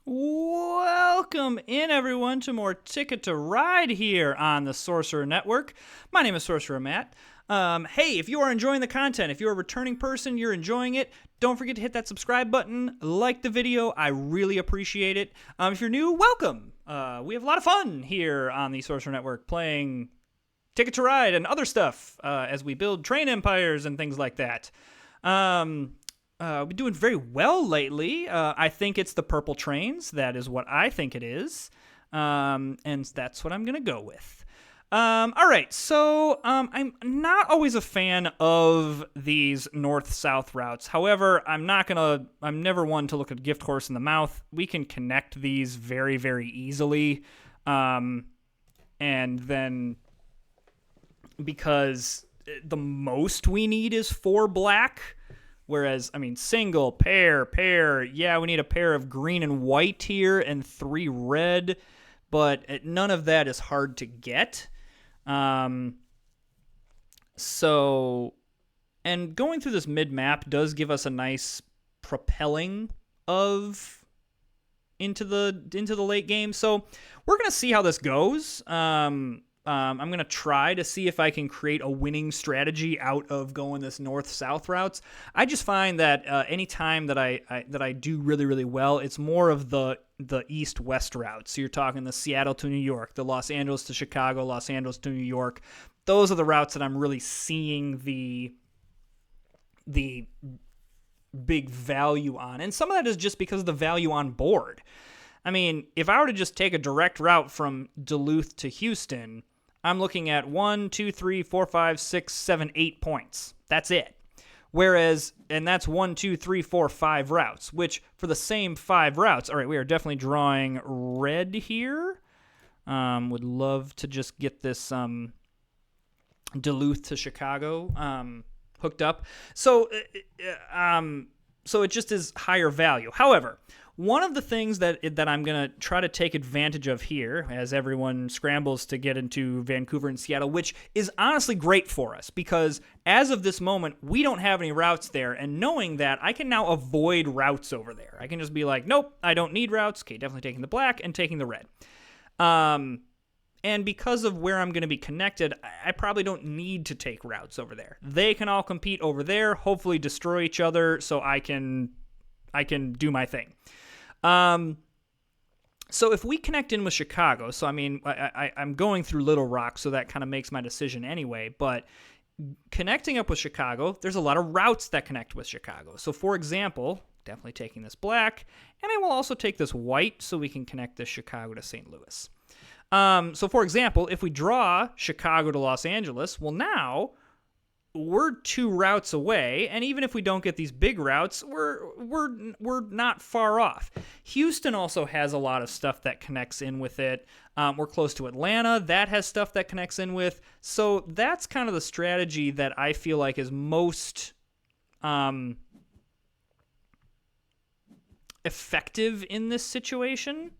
Welcome in, everyone, to more Ticket to Ride here on the Sorcerer Network. My name is Sorcerer Matt. Hey, if you are enjoying the content, if you're a returning person, you're enjoying it, don't forget to hit that subscribe button, like the video. I really appreciate it. If you're new, welcome. We have a lot of fun here on the Sorcerer Network playing Ticket to Ride and other stuff as we build train empires and things like that. We're doing very well lately. I think it's the purple trains. That is what I think it is. And that's what I'm going to go with. All right, so I'm not always a fan of these north-south routes. However, I'm never one to look at gift horse in the mouth. We can connect these very, very easily. And then because the most we need is 4 black. Whereas, single, pair, yeah, we need a pair of green and white here and 3 red, but none of that is hard to get. And going through this mid-map does give us a nice propelling into the late game. So we're going to see how this goes. I'm going to try to see if I can create a winning strategy out of going this north-south routes. I just find that any time that I do really, really well, it's more of the east-west routes. So you're talking the Seattle to New York, the Los Angeles to Chicago, Los Angeles to New York. Those are the routes that I'm really seeing the big value on. And some of that is just because of the value on board. If I were to just take a direct route from Duluth to Houston, I'm looking at 1, 2, 3, 4, 5, 6, 7, 8 points. That's it. Whereas, and that's 1, 2, 3, 4, 5 routes, which for the same 5 routes, all right, we are definitely drawing red here. Would love to just get this Duluth to Chicago hooked up. So it just is higher value. However, one of the things that I'm going to try to take advantage of here as everyone scrambles to get into Vancouver and Seattle, which is honestly great for us because as of this moment, we don't have any routes there. And knowing that, I can now avoid routes over there. I can just be like, nope, I don't need routes. Okay, definitely taking the black and taking the red. And because of where I'm going to be connected, I probably don't need to take routes over there. They can all compete over there, hopefully destroy each other so I can do my thing. So if we connect in with Chicago, so I'm going through Little Rock, so that kind of makes my decision anyway, but connecting up with Chicago, there's a lot of routes that connect with Chicago. So for example, definitely taking this black, and I will also take this white so we can connect this Chicago to St. Louis. So for example, if we draw Chicago to Los Angeles, well now we're 2 routes away, and even if we don't get these big routes, we're not far off. Houston also has a lot of stuff that connects in with it. We're close to Atlanta. That has stuff that connects in with. So that's kind of the strategy that I feel like is most effective in this situation.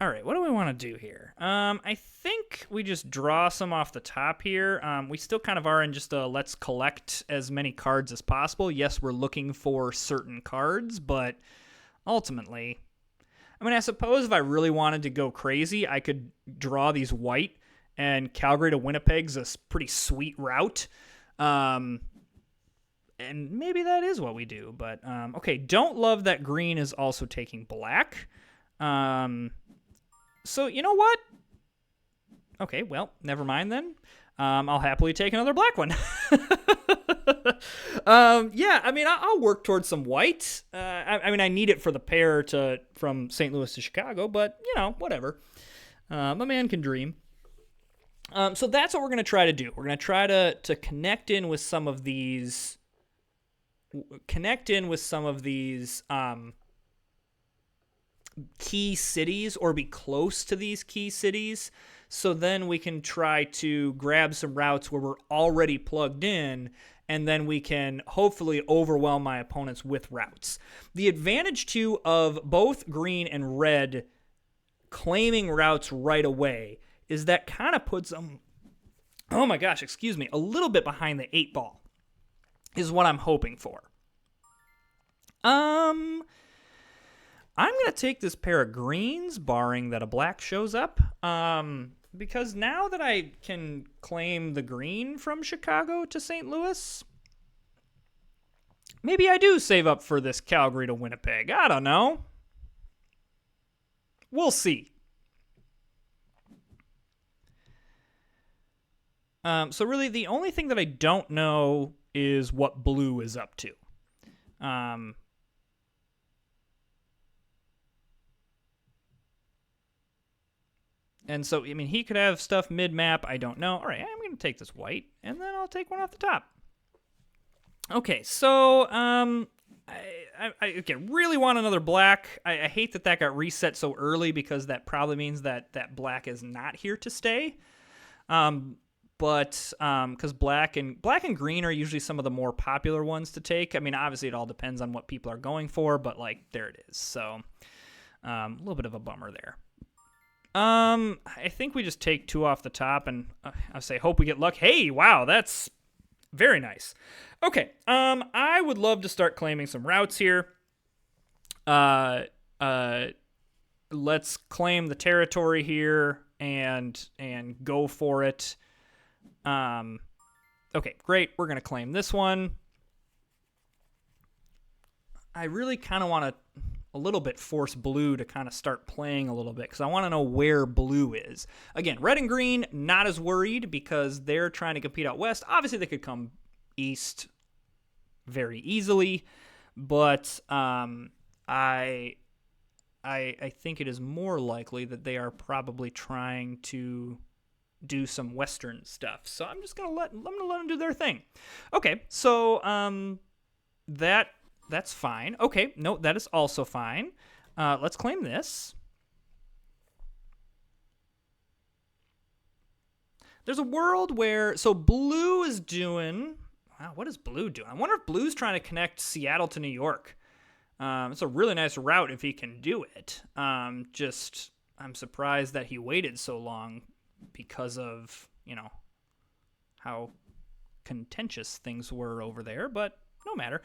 All right, what do we want to do here? I think we just draw some off the top here. We still kind of are in just a let's collect as many cards as possible. Yes, we're looking for certain cards, but ultimately, I suppose if I really wanted to go crazy, I could draw these white, and Calgary to Winnipeg's a pretty sweet route. And maybe that is what we do, but okay, don't love that green is also taking black. So, you know what? Okay, well, never mind then. I'll happily take another black one. I'll work towards some white. I need it for the pair from St. Louis to Chicago, but, whatever. A man can dream. So that's what we're going to try to do. We're going to try to connect in with some of these key cities or be close to these key cities. So then we can try to grab some routes where we're already plugged in, and then we can hopefully overwhelm my opponents with routes. The advantage, too, of both green and red claiming routes right away is that kind of puts them, a little bit behind the 8 ball is what I'm hoping for. I'm going to take this pair of greens, barring that a black shows up, because now that I can claim the green from Chicago to St. Louis, maybe I do save up for this Calgary to Winnipeg. I don't know. We'll see. So really, the only thing that I don't know is what blue is up to. And so, I mean, he could have stuff mid-map. I don't know. All right, I'm going to take this white, and then I'll take one off the top. Okay, so I really want another black. I hate that got reset so early because that probably means that black is not here to stay. But because black and green are usually some of the more popular ones to take. I mean, obviously it all depends on what people are going for, but like there it is. So a little bit of a bummer there. I think we just take 2 off the top, and I say hope we get luck. Hey, wow, that's very nice. Okay, I would love to start claiming some routes here. Let's claim the territory here and go for it. Okay, great. We're gonna claim this one. I really kind of want to a little bit force blue to kind of start playing a little bit because I want to know where blue is. Again, red and green, not as worried because they're trying to compete out west. Obviously, they could come east very easily, but I think it is more likely that they are probably trying to do some western stuff. So I'm just gonna let them do their thing. Okay, so that's fine. Okay, no, that is also fine. Let's claim this. There's a world where... So blue is doing... Wow, what is blue doing? I wonder if blue's trying to connect Seattle to New York. It's a really nice route if he can do it. I'm surprised that he waited so long because of, how contentious things were over there, but no matter.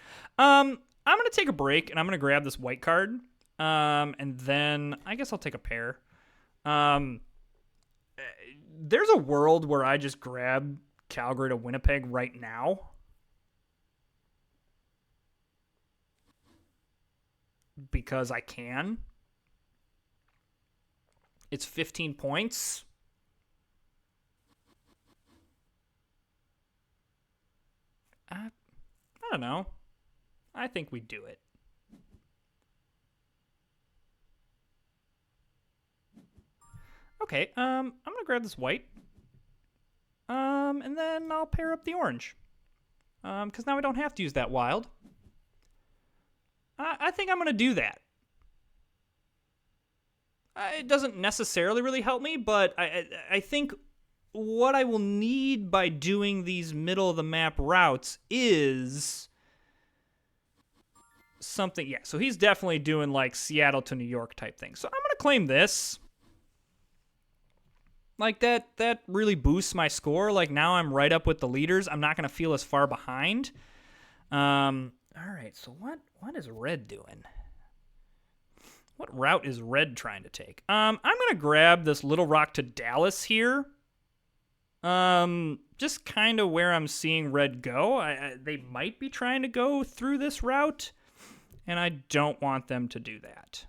I'm going to take a break, and I'm going to grab this white card, and then I guess I'll take a pair. There's a world where I just grab Calgary to Winnipeg right now. Because I can. It's 15 points. I don't know. I think we do it. Okay, I'm going to grab this white. And then I'll pair up the orange. Because now I don't have to use that wild. I think I'm going to do that. It doesn't necessarily really help me, but I think what I will need by doing these middle-of-the-map routes is something. Yeah, so he's definitely doing like Seattle to New York type thing. So I'm going to claim this. Like that really boosts my score. Like now I'm right up with the leaders. I'm not going to feel as far behind. All right, so what is red doing? What route is red trying to take? I'm going to grab this Little Rock to Dallas here. Just kind of where I'm seeing red go. They might be trying to go through this route, and I don't want them to do that.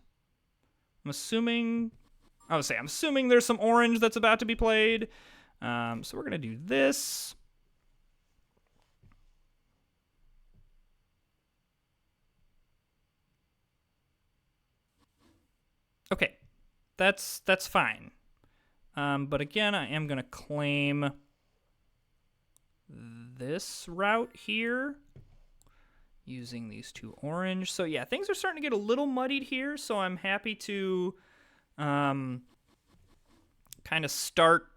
I'm assuming there's some orange that's about to be played. So we're going to do this. Okay, that's fine. But again, I am going to claim this route here using these 2 orange. So yeah, things are starting to get a little muddied here, so I'm happy to kind of start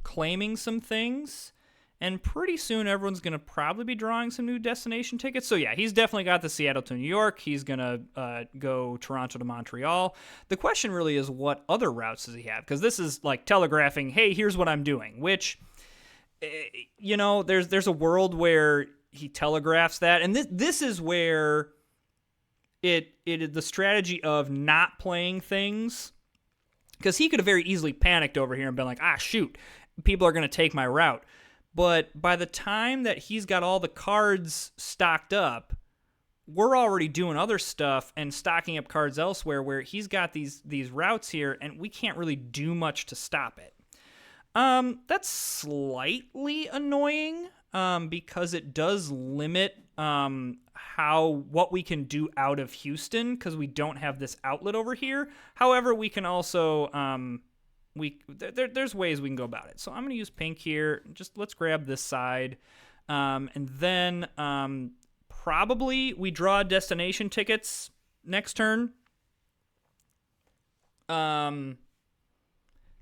claiming some things. And pretty soon, everyone's going to probably be drawing some new destination tickets. So yeah, he's definitely got the Seattle to New York. He's going to go Toronto to Montreal. The question really is, what other routes does he have? Because this is like telegraphing, hey, here's what I'm doing. Which, there's a world where he telegraphs that. And this is where the strategy of not playing things, because he could have very easily panicked over here and been like, shoot, people are going to take my route. But by the time that he's got all the cards stocked up, we're already doing other stuff and stocking up cards elsewhere where he's got these routes here, and we can't really do much to stop it. That's slightly annoying because it does limit what we can do out of Houston because we don't have this outlet over here. However, we can also there's ways we can go about it. So I'm going to use pink here. Just let's grab this side, and then probably we draw destination tickets next turn.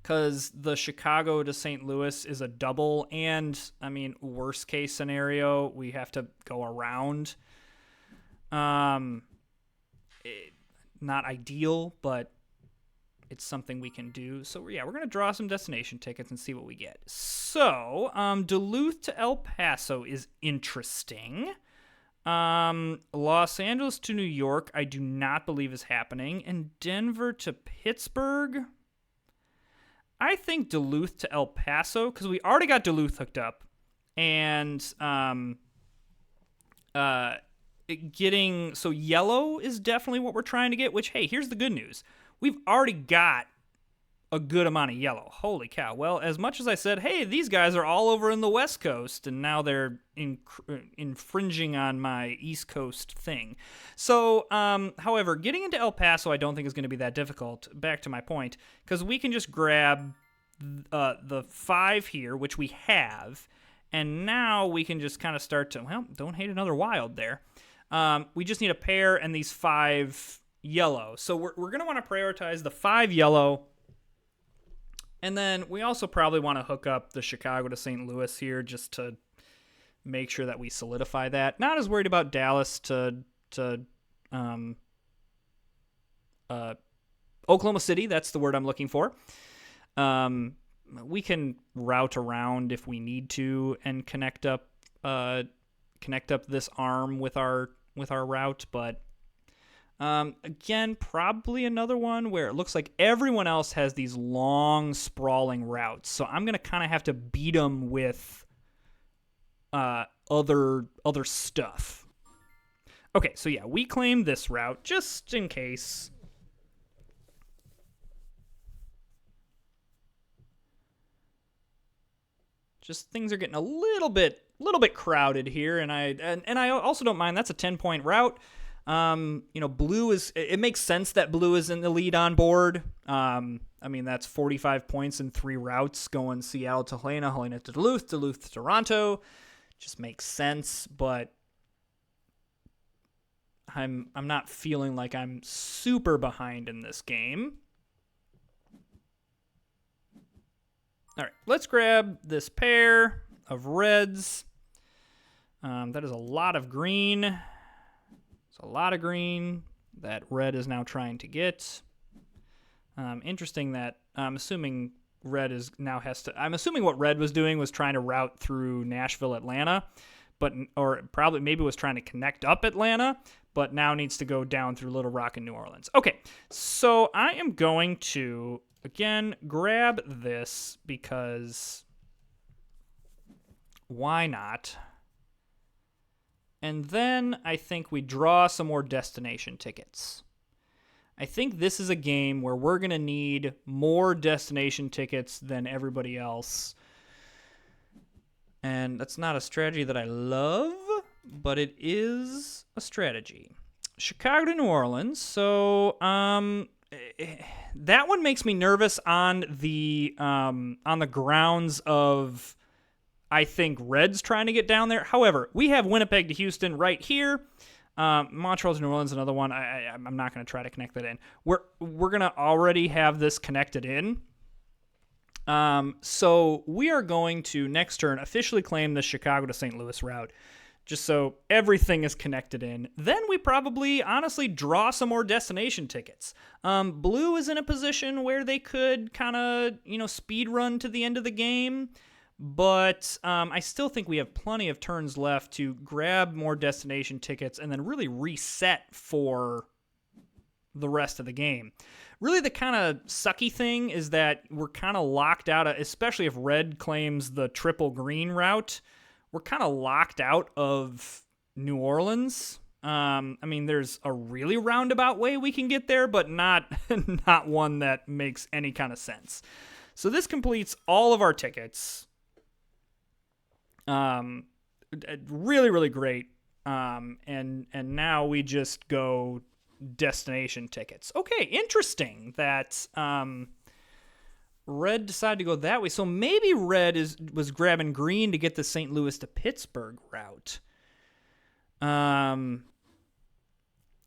Because the Chicago to St. Louis is a double, and, I mean, worst case scenario, we have to go around. Not ideal, but it's something we can do. So, yeah, we're going to draw some destination tickets and see what we get. So, Duluth to El Paso is interesting. Los Angeles to New York, I do not believe is happening. And Denver to Pittsburgh, I think Duluth to El Paso, because we already got Duluth hooked up, and so yellow is definitely what we're trying to get, which, hey, here's the good news. We've already got a good amount of yellow. Holy cow. Well, as much as I said, hey, these guys are all over in the West Coast, and now they're infringing on my East Coast thing. So, however, getting into El Paso I don't think is going to be that difficult, back to my point, because we can just grab the 5 here, which we have, and now we can just kind of start to, well, don't hate another wild there. We just need a pair and these 5 yellow. So we're going to want to prioritize the 5 yellow. And then we also probably want to hook up the Chicago to St. Louis here just to make sure that we solidify that. Not as worried about Dallas to Oklahoma City. That's the word I'm looking for. We can route around if we need to and connect up this arm with our route, but again, probably another one where it looks like everyone else has these long, sprawling routes. So I'm going to kind of have to beat them with other stuff. Okay, so yeah, we claim this route just in case. Just things are getting a little bit crowded here, and I also don't mind. That's a 10-point route. Blue it makes sense that blue is in the lead on board. I mean, that's 45 points in 3 routes going Seattle to Helena, Helena to Duluth, Duluth to Toronto. Just makes sense, but I'm not feeling like I'm super behind in this game. All right, let's grab this pair of reds. That is a lot of green. It's a lot of green that red is now trying to get. Interesting that I'm assuming red is now has to. I'm assuming what red was doing was trying to route through Nashville, Atlanta, or probably maybe was trying to connect up Atlanta, but now needs to go down through Little Rock and New Orleans. Okay, so I am going to again grab this because why not? And then I think we draw some more destination tickets. I think this is a game where we're going to need more destination tickets than everybody else. And that's not a strategy that I love, but it is a strategy. Chicago to New Orleans. So that one makes me nervous on the grounds of I think red's trying to get down there. However, we have Winnipeg to Houston right here. Montreal to New Orleans, another one. I'm not going to try to connect that in. We're going to already have this connected in. So we are going to next turn officially claim the Chicago to St. Louis route, just so everything is connected in. Then we probably honestly draw some more destination tickets. Blue is in a position where they could kind of speed run to the end of the game. But I still think we have plenty of turns left to grab more destination tickets and then really reset for the rest of the game. Really, the kind of sucky thing is that we're kind of locked out, especially if red claims the triple green route, we're kind of locked out of New Orleans. I mean, there's a really roundabout way we can get there, but not not one that makes any kind of sense. So this completes all of our tickets. Really, really great. And now we just go destination tickets. Okay, interesting that red decided to go that way. So maybe red was grabbing green to get the St. Louis to Pittsburgh route.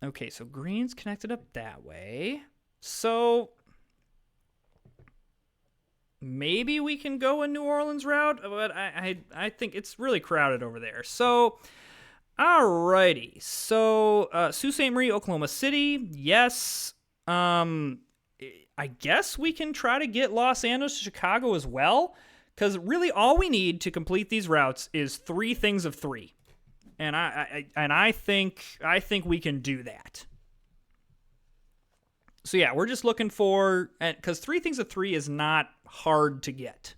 Okay, so green's connected up that way. So maybe we can go a New Orleans route, but I think it's really crowded over there. So, alrighty. So, Sault Ste. Marie, Oklahoma City, yes. I guess we can try to get Los Angeles to Chicago as well, because really all we need to complete these routes is 3 things of 3. And I think we can do that. So yeah, we're just looking for, because 3 things of 3 is not hard to get.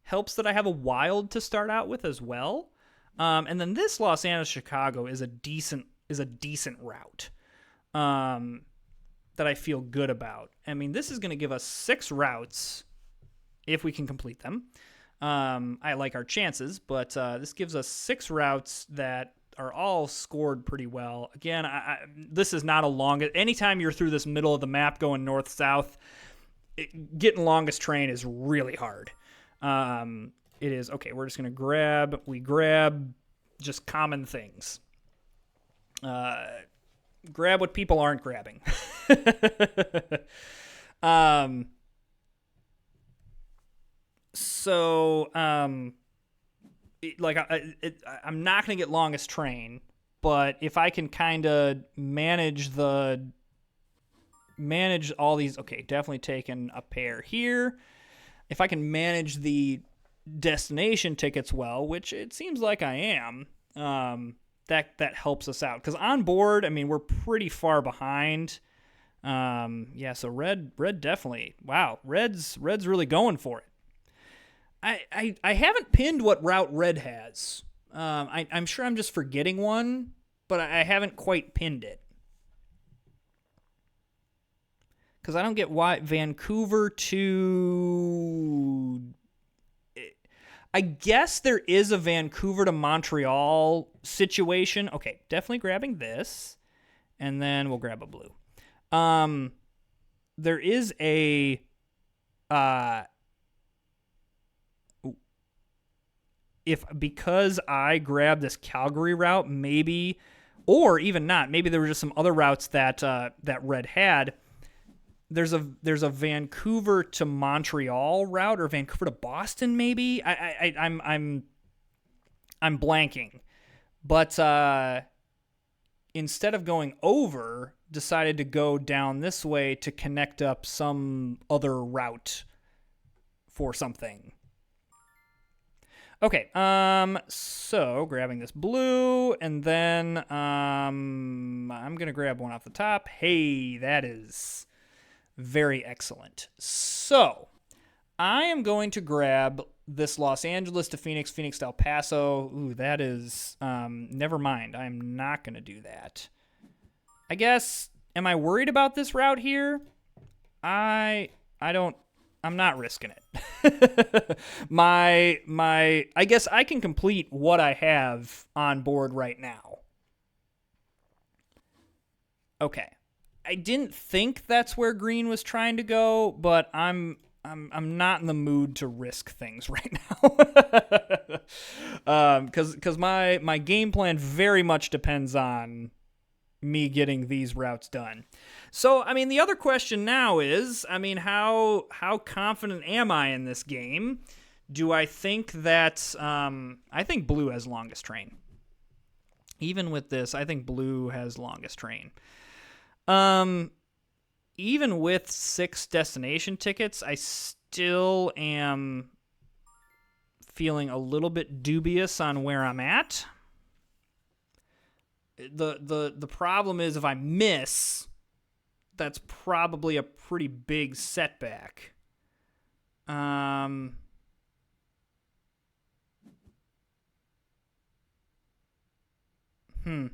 Helps that I have a wild to start out with as well. And then this Los Angeles Chicago is a decent route that I feel good about. I mean, this is going to give us 6 routes if we can complete them. I like our chances, but this gives us 6 routes that are all scored pretty well. Again, this is not a long... Anytime you're through this middle of the map going north-south, getting longest train is really hard. It is... Okay, we're just going to grab... We grab just common things. Grab what people aren't grabbing. So, I'm not going to get longest train, but if I can kind of manage all these, okay, definitely taking a pair here. If I can manage the destination tickets well, which it seems like I am, that helps us out. Because on board, I mean, we're pretty far behind. Yeah, so red definitely, wow, red's really going for it. I haven't pinned what route red has. I'm sure I'm just forgetting one, but I haven't quite pinned it. Because I don't get why Vancouver to... I guess there is a Vancouver to Montreal situation. Okay, definitely grabbing this. And then we'll grab a blue. There is a... because I grabbed this Calgary route, maybe, or even not, maybe there were just some other routes that red had. There's a Vancouver to Montreal route, or Vancouver to Boston, maybe. I'm blanking, but instead of going over, decided to go down this way to connect up some other route for something. Okay, so grabbing this blue, and then I'm going to grab one off the top. Hey, that is very excellent. So I am going to grab this Los Angeles to Phoenix, Phoenix to El Paso. Ooh, that is, never mind. I'm not going to do that. I guess, am I worried about this route here? I'm not risking it. I guess I can complete what I have on board right now. Okay. I didn't think that's where green was trying to go, but I'm not in the mood to risk things right now. Because my game plan very much depends on me getting these routes done. So, I mean, the other question now is, I mean, how confident am I in this game? Do I think that, I think blue has longest train. Even with this, I think blue has longest train. Even with 6 destination tickets, I still am feeling a little bit dubious on where I'm at. The problem is if I miss, that's probably a pretty big setback. Um, hmm.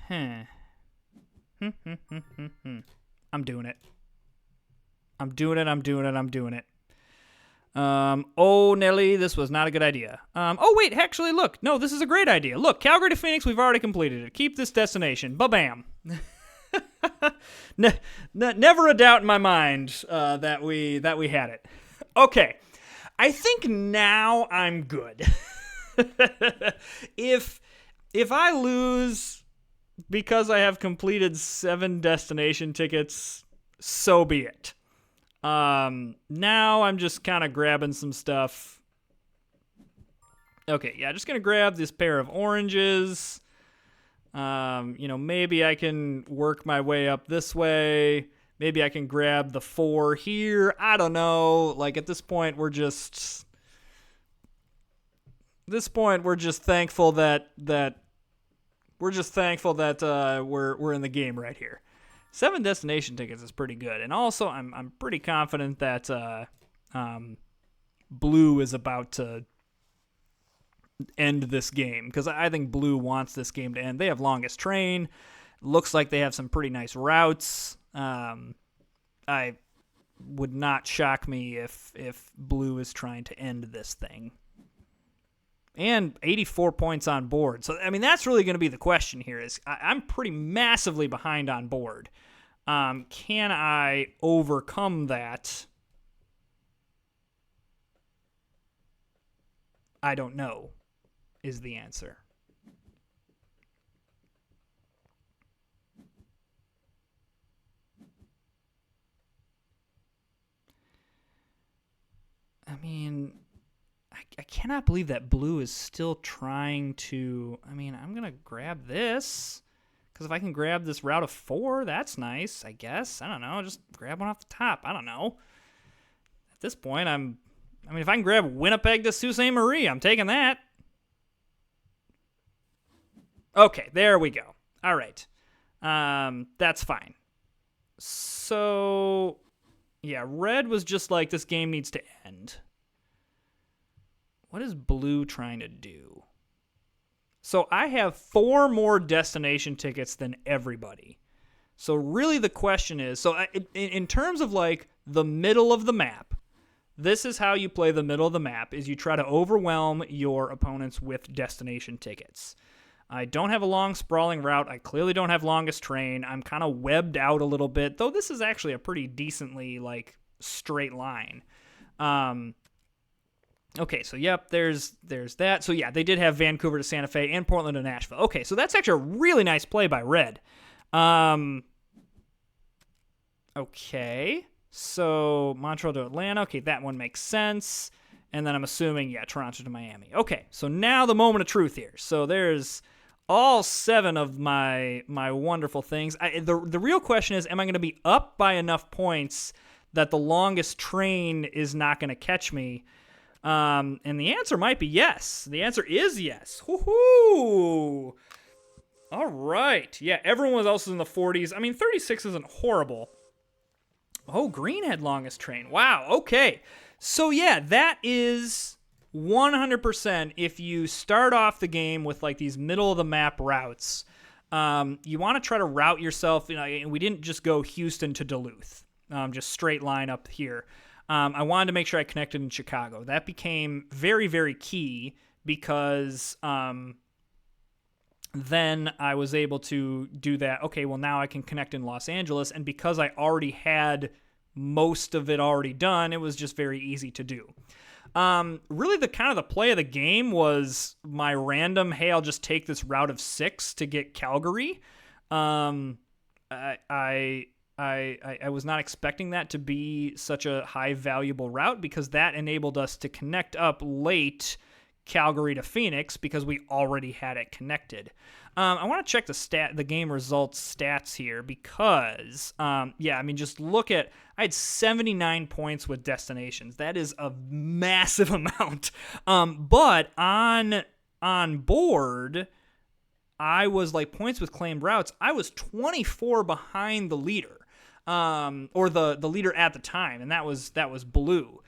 Huh. I'm doing it. I'm doing it. I'm doing it. I'm doing it. Oh, Nelly, this was not a good idea. Oh, wait, actually, look. No, this is a great idea. Look, Calgary to Phoenix, we've already completed it. Keep this destination. Ba-bam. Never a doubt in my mind that we had it. Okay, I think now I'm good. If I lose because I have completed 7 destination tickets, so be it. Now I'm just kind of grabbing some stuff. Okay, yeah, just gonna grab this pair of oranges. Maybe I can work my way up this way. Maybe I can grab the 4 here. I don't know. Like at this point, we're just thankful that we're in the game right here. 7 destination tickets is pretty good, and also I'm pretty confident that Blue is about to end this game because I think Blue wants this game to end. They have longest train. Looks like they have some pretty nice routes. I would not shock me if Blue is trying to end this thing. And 84 points on board. So, I mean, that's really going to be the question here is I'm pretty massively behind on board. Can I overcome that? I don't know is the answer. I mean, I cannot believe that Blue is still trying to... I mean, I'm going to grab this. Because if I can grab this route of 4, that's nice, I guess. I don't know. Just grab one off the top. I don't know. At this point, if I can grab Winnipeg to Sault Ste. Marie, I'm taking that. Okay, there we go. All right. That's fine. So, yeah, red was just like, this game needs to end. What is Blue trying to do? So I have 4 more destination tickets than everybody. So really the question is, so in terms of like the middle of the map, this is how you play the middle of the map, is you try to overwhelm your opponents with destination tickets. I don't have a long sprawling route. I clearly don't have longest train. I'm kind of webbed out a little bit, though this is actually a pretty decently like straight line. Okay, so yep, there's that. So yeah, they did have Vancouver to Santa Fe and Portland to Nashville. Okay, so that's actually a really nice play by Red. Okay, so Montreal to Atlanta. Okay, that one makes sense. And then I'm assuming, yeah, Toronto to Miami. Okay, so now the moment of truth here. So there's all 7 of my wonderful things. The real question is, am I going to be up by enough points that the longest train is not going to catch me? And the answer might be yes. The answer is yes. Woohoo! All right. Yeah, everyone else is in the 40s. I mean, 36 isn't horrible. Oh, Green had longest train. Wow, okay. So yeah, that is 100% if you start off the game with like these middle of the map routes. You want to try to route yourself. We didn't just go Houston to Duluth, just straight line up here. I wanted to make sure I connected in Chicago. That became very, very key because then I was able to do that. Okay, well, now I can connect in Los Angeles. And because I already had most of it already done, it was just very easy to do. Really, the kind of the play of the game was my random, hey, I'll just take this route of 6 to get Calgary. I was not expecting that to be such a high valuable route because that enabled us to connect up late, Calgary to Phoenix because we already had it connected. I want to check the game results stats here because, just look at, I had 79 points with destinations. That is a massive amount. But on board, I was like points with claimed routes. I was 24 behind the leader, or the leader at the time, and that was Blue.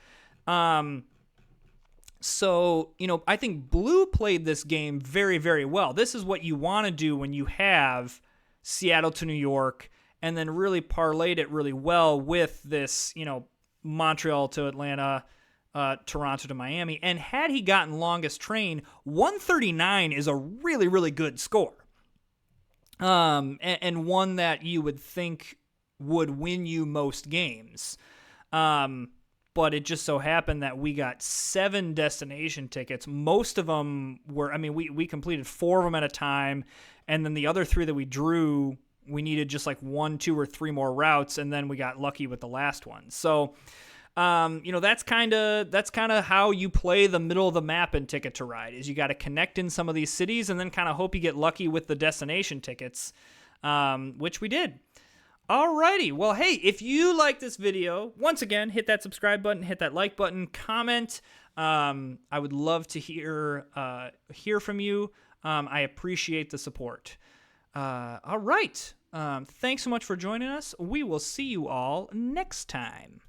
So, I think Blue played this game very, very well. This is what you want to do when you have Seattle to New York and then really parlayed it really well with this, Montreal to Atlanta, Toronto to Miami. And had he gotten longest train, 139 is a really, really good score. And one that you would think would win you most games. But it just so happened that we got 7 destination tickets. Most of them were, we completed 4 of them at a time. And then the other 3 that we drew, we needed just like 1, 2, or 3 more routes. And then we got lucky with the last one. So, that's kind of how you play the middle of the map in Ticket to Ride, is you got to connect in some of these cities and then kind of hope you get lucky with the destination tickets, which we did. Alrighty, well, hey, if you like this video, once again, hit that subscribe button, hit that like button, comment. I would love to hear from you. I appreciate the support. All right, thanks so much for joining us. We will see you all next time.